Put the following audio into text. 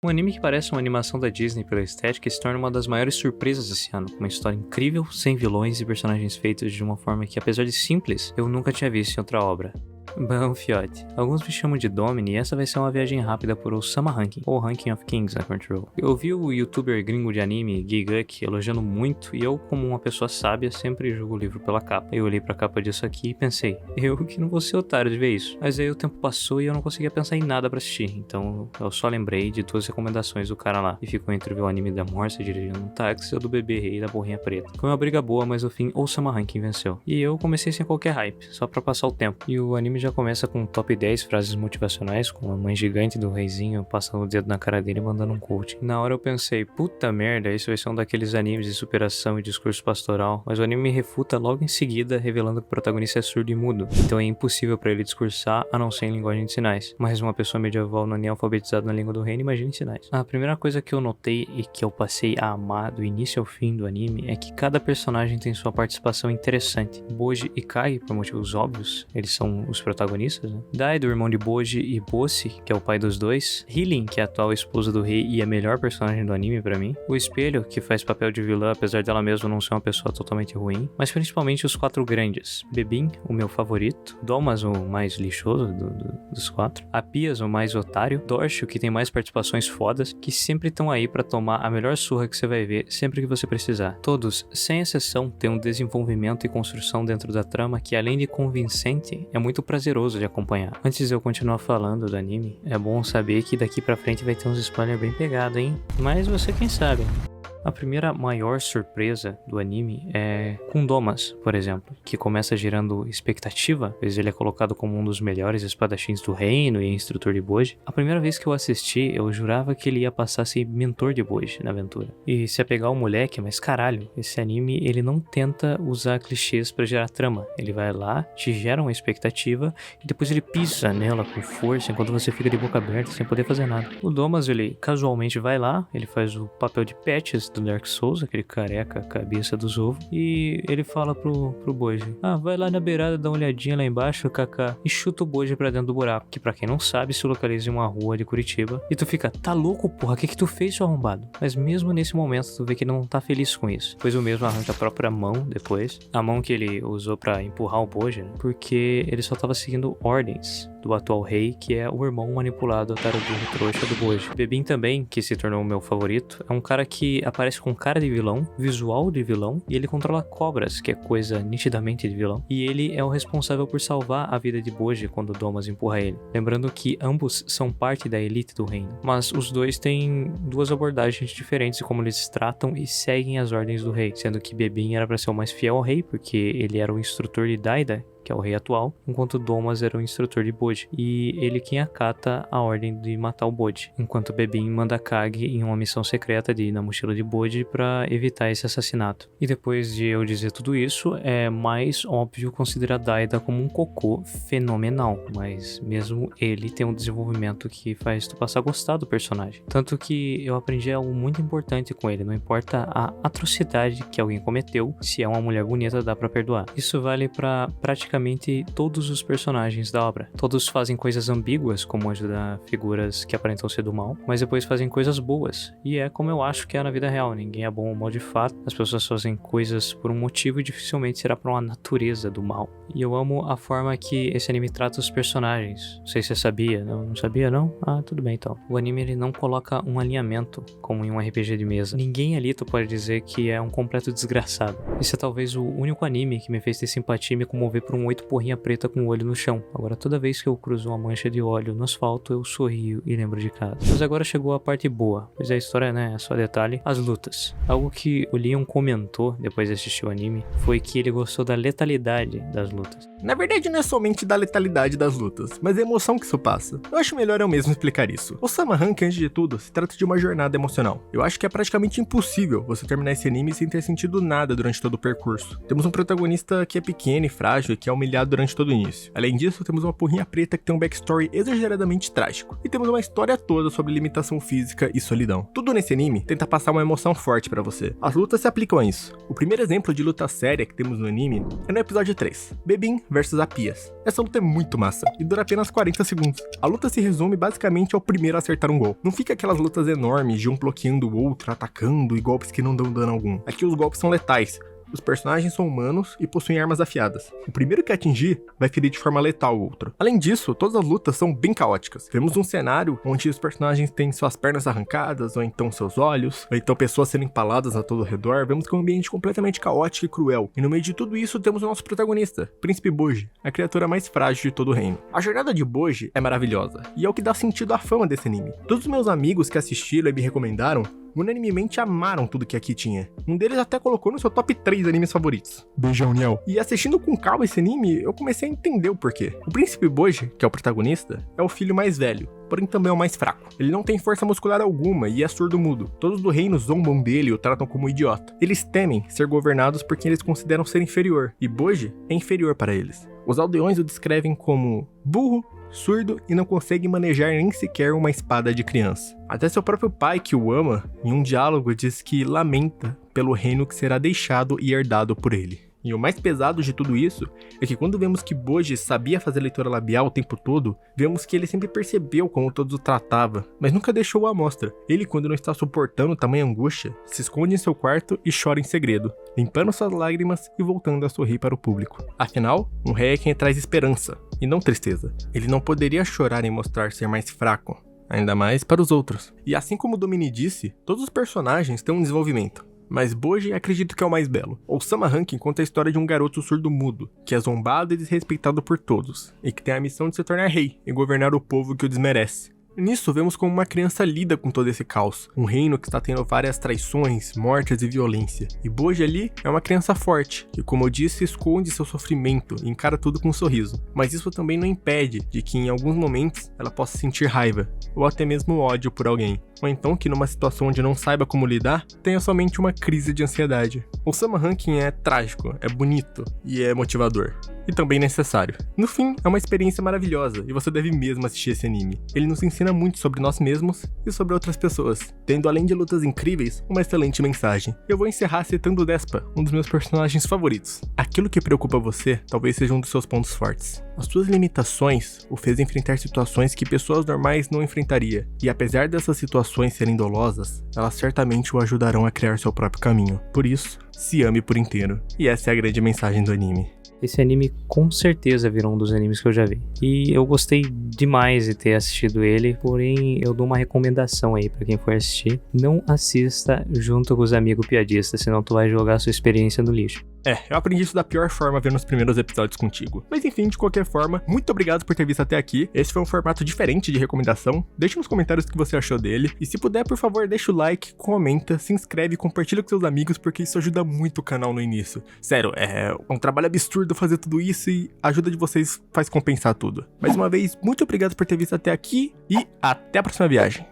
Um anime que parece uma animação da Disney pela estética se torna uma das maiores surpresas desse ano, com uma história incrível, sem vilões e personagens feitos de uma forma que, apesar de simples, eu nunca tinha visto em outra obra. Bom, fiote, alguns me chamam de Domini e essa vai ser uma viagem rápida por Osama Ranking, ou Ranking of Kings na Crunchyroll. Eu vi o youtuber gringo de anime, Giguk, elogiando muito e eu, como uma pessoa sábia, sempre julgo o livro pela capa. Eu olhei pra capa disso aqui e pensei, eu que não vou ser otário de ver isso. Mas aí o tempo passou e eu não conseguia pensar em nada pra assistir, então eu só lembrei de duas recomendações do cara lá, e ficou entre ver o anime da Morsa dirigindo um táxi ou do bebê rei da borrinha preta. Foi uma briga boa, mas no fim Osama Ranking venceu. E eu comecei sem qualquer hype, só pra passar o tempo. E o anime já começa com um top 10 frases motivacionais, com a mãe gigante do reizinho passando o dedo na cara dele e mandando um coach. Na hora eu pensei, puta merda, isso vai ser um daqueles animes de superação e discurso pastoral, mas o anime me refuta logo em seguida, revelando que o protagonista é surdo e mudo, então é impossível pra ele discursar a não ser em linguagem de sinais. Mas uma pessoa medieval não é nem alfabetizada na língua do reino, imagina em sinais. A primeira coisa que eu notei e que eu passei a amar do início ao fim do anime é que cada personagem tem sua participação interessante. Boji e Kage, por motivos óbvios, eles são os protagonistas, né? Dai, do irmão de Boji, e Bosse, que é o pai dos dois. Hilin, que é a atual esposa do rei e a melhor personagem do anime pra mim. O Espelho, que faz papel de vilã, apesar dela mesma não ser uma pessoa totalmente ruim. Mas principalmente os quatro grandes. Bebin, o meu favorito. Domas, o mais lixoso dos quatro. Apias, o mais otário. Dorshio, que tem mais participações fodas, que sempre estão aí pra tomar a melhor surra que você vai ver sempre que você precisar. Todos, sem exceção, têm um desenvolvimento e construção dentro da trama que, além de convincente, é muito prazeroso de acompanhar. Antes de eu continuar falando do anime, é bom saber que daqui pra frente vai ter uns spoilers bem pegados, hein? Mas você quem sabe. A primeira maior surpresa do anime é Kundomas, por exemplo, que começa gerando expectativa, pois ele é colocado como um dos melhores espadachins do reino e instrutor de Boji. A primeira vez que eu assisti, eu jurava que ele ia passar a ser mentor de Boji na aventura. E se apegar ao moleque, mas caralho, esse anime ele não tenta usar clichês pra gerar trama. Ele vai lá, te gera uma expectativa e depois ele pisa nela com força enquanto você fica de boca aberta sem poder fazer nada. O Domas, ele casualmente vai lá, ele faz o papel de Patches do Dark Souls, aquele careca, cabeça dos ovos, e ele fala pro Boji, vai lá na beirada, dá uma olhadinha lá embaixo, kaká, e chuta o Boji pra dentro do buraco, que pra quem não sabe, se localiza em uma rua de Curitiba, e tu fica, tá louco, porra, o que tu fez, seu arrombado? Mas mesmo nesse momento, tu vê que ele não tá feliz com isso, pois o mesmo arranca a própria mão depois, a mão que ele usou pra empurrar o Boji, né? Porque ele só tava seguindo ordens do atual rei, que é o irmão manipulado, otário burro trouxa do Boji. Bebin também, que se tornou o meu favorito, é um cara que aparece com cara de vilão, visual de vilão, e ele controla cobras, que é coisa nitidamente de vilão, e ele é o responsável por salvar a vida de Boji quando Domas empurra ele. Lembrando que ambos são parte da elite do reino, mas os dois têm duas abordagens diferentes de como eles tratam e seguem as ordens do rei, sendo que Bebin era para ser o mais fiel ao rei, porque ele era o instrutor de Daida, que é o rei atual, enquanto Domas era o instrutor de Boji, e ele quem acata a ordem de matar o Boji, enquanto Bebin manda Kage em uma missão secreta de ir na mochila de Boji para evitar esse assassinato. E depois de eu dizer tudo isso, é mais óbvio considerar Daida como um cocô fenomenal, mas mesmo ele tem um desenvolvimento que faz tu passar a gostar do personagem. Tanto que eu aprendi algo muito importante com ele, não importa a atrocidade que alguém cometeu, se é uma mulher bonita dá pra perdoar. Isso vale pra praticamente todos os personagens da obra. Todos fazem coisas ambíguas, como ajudar figuras que aparentam ser do mal, mas depois fazem coisas boas. E é como eu acho que é na vida real. Ninguém é bom ou mal de fato. As pessoas fazem coisas por um motivo e dificilmente será por uma natureza do mal. E eu amo a forma que esse anime trata os personagens. Não sei se você sabia. Não sabia, não? Tudo bem então. O anime ele não coloca um alinhamento, como em um RPG de mesa. Ninguém ali tu pode dizer que é um completo desgraçado. Esse é talvez o único anime que me fez ter simpatia e me comover por um 8 porrinha preta com o olho no chão. Agora toda vez que eu cruzo uma mancha de óleo no asfalto, eu sorrio e lembro de casa. Mas agora chegou a parte boa, pois a história, né, é só detalhe, as lutas. Algo que o Leon comentou depois de assistir o anime foi que ele gostou da letalidade das lutas. Na verdade não é somente da letalidade das lutas, mas a emoção que isso passa. Eu acho melhor eu mesmo explicar isso. Osama Ranking, antes de tudo, se trata de uma jornada emocional. Eu acho que é praticamente impossível você terminar esse anime sem ter sentido nada durante todo o percurso. Temos um protagonista que é pequeno e frágil e que é humilhado durante todo o início. Além disso, temos uma porrinha preta que tem um backstory exageradamente trágico. E temos uma história toda sobre limitação física e solidão. Tudo nesse anime tenta passar uma emoção forte pra você. As lutas se aplicam a isso. O primeiro exemplo de luta séria que temos no anime é no episódio 3, Bebin vs Apias. Essa luta é muito massa e dura apenas 40 segundos. A luta se resume basicamente ao primeiro a acertar um gol. Não fica aquelas lutas enormes de um bloqueando o outro, atacando e golpes que não dão dano algum. Aqui os golpes são letais. Os personagens são humanos e possuem armas afiadas. O primeiro que atingir vai ferir de forma letal o outro. Além disso, todas as lutas são bem caóticas. Vemos um cenário onde os personagens têm suas pernas arrancadas, ou então seus olhos, ou então pessoas sendo empaladas a todo o redor. Vemos que é um ambiente completamente caótico e cruel. E no meio de tudo isso temos o nosso protagonista, Príncipe Bojji, a criatura mais frágil de todo o reino. A jornada de Bojji é maravilhosa, e é o que dá sentido à fama desse anime. Todos os meus amigos que assistiram e me recomendaram unanimemente amaram tudo que aqui tinha. Um deles até colocou no seu top 3 animes favoritos. Beijão, Niel. E assistindo com calma esse anime, eu comecei a entender o porquê. O Príncipe Bojji, que é o protagonista, é o filho mais velho, porém também é o mais fraco. Ele não tem força muscular alguma e é surdo-mudo. Todos do reino zombam dele e o tratam como um idiota. Eles temem ser governados porque eles consideram ser inferior, e Bojji é inferior para eles. Os aldeões o descrevem como burro, surdo e não consegue manejar nem sequer uma espada de criança. Até seu próprio pai, que o ama, em um diálogo diz que lamenta pelo reino que será deixado e herdado por ele. E o mais pesado de tudo isso é que quando vemos que Bojji sabia fazer leitura labial o tempo todo, vemos que ele sempre percebeu como todos o tratava, mas nunca deixou à mostra. Ele, quando não está suportando tamanha angústia, se esconde em seu quarto e chora em segredo, limpando suas lágrimas e voltando a sorrir para o público. Afinal, um rei é quem traz esperança, e não tristeza. Ele não poderia chorar em mostrar ser mais fraco, ainda mais para os outros. E assim como Domini disse, todos os personagens têm um desenvolvimento. Mas Bojji acredito que é o mais belo. Osama Rankin conta a história de um garoto surdo-mudo, que é zombado e desrespeitado por todos, e que tem a missão de se tornar rei e governar o povo que o desmerece. Nisso, vemos como uma criança lida com todo esse caos. Um reino que está tendo várias traições, mortes e violência. E Bojji ali é uma criança forte, que como eu disse, esconde seu sofrimento e encara tudo com um sorriso. Mas isso também não impede de que em alguns momentos ela possa sentir raiva, ou até mesmo ódio por alguém. Ou então que numa situação onde não saiba como lidar, tenha somente uma crise de ansiedade. Osama Rankin é trágico, é bonito e é motivador. E também necessário. No fim, é uma experiência maravilhosa e você deve mesmo assistir esse anime. Ele nos ensina muito sobre nós mesmos e sobre outras pessoas, tendo além de lutas incríveis, uma excelente mensagem. Eu vou encerrar citando Despa, um dos meus personagens favoritos. Aquilo que preocupa você talvez seja um dos seus pontos fortes. As suas limitações o fez enfrentar situações que pessoas normais não enfrentaria, e apesar dessas situações serem dolosas, elas certamente o ajudarão a criar seu próprio caminho. Por isso, se ame por inteiro. E essa é a grande mensagem do anime. Esse anime com certeza virou um dos animes que eu já vi. E eu gostei demais de ter assistido ele, porém eu dou uma recomendação aí pra quem for assistir. Não assista junto com os amigos piadistas, senão tu vai jogar a sua experiência no lixo. Eu aprendi isso da pior forma vendo os primeiros episódios contigo. Mas enfim, de qualquer forma, muito obrigado por ter visto até aqui. Esse foi um formato diferente de recomendação. Deixe nos comentários o que você achou dele. E se puder, por favor, deixa o like, comenta, se inscreve e compartilha com seus amigos, porque isso ajuda muito o canal no início. Sério, é um trabalho absurdo fazer tudo isso e a ajuda de vocês faz compensar tudo. Mais uma vez, muito obrigado por ter visto até aqui e até a próxima viagem.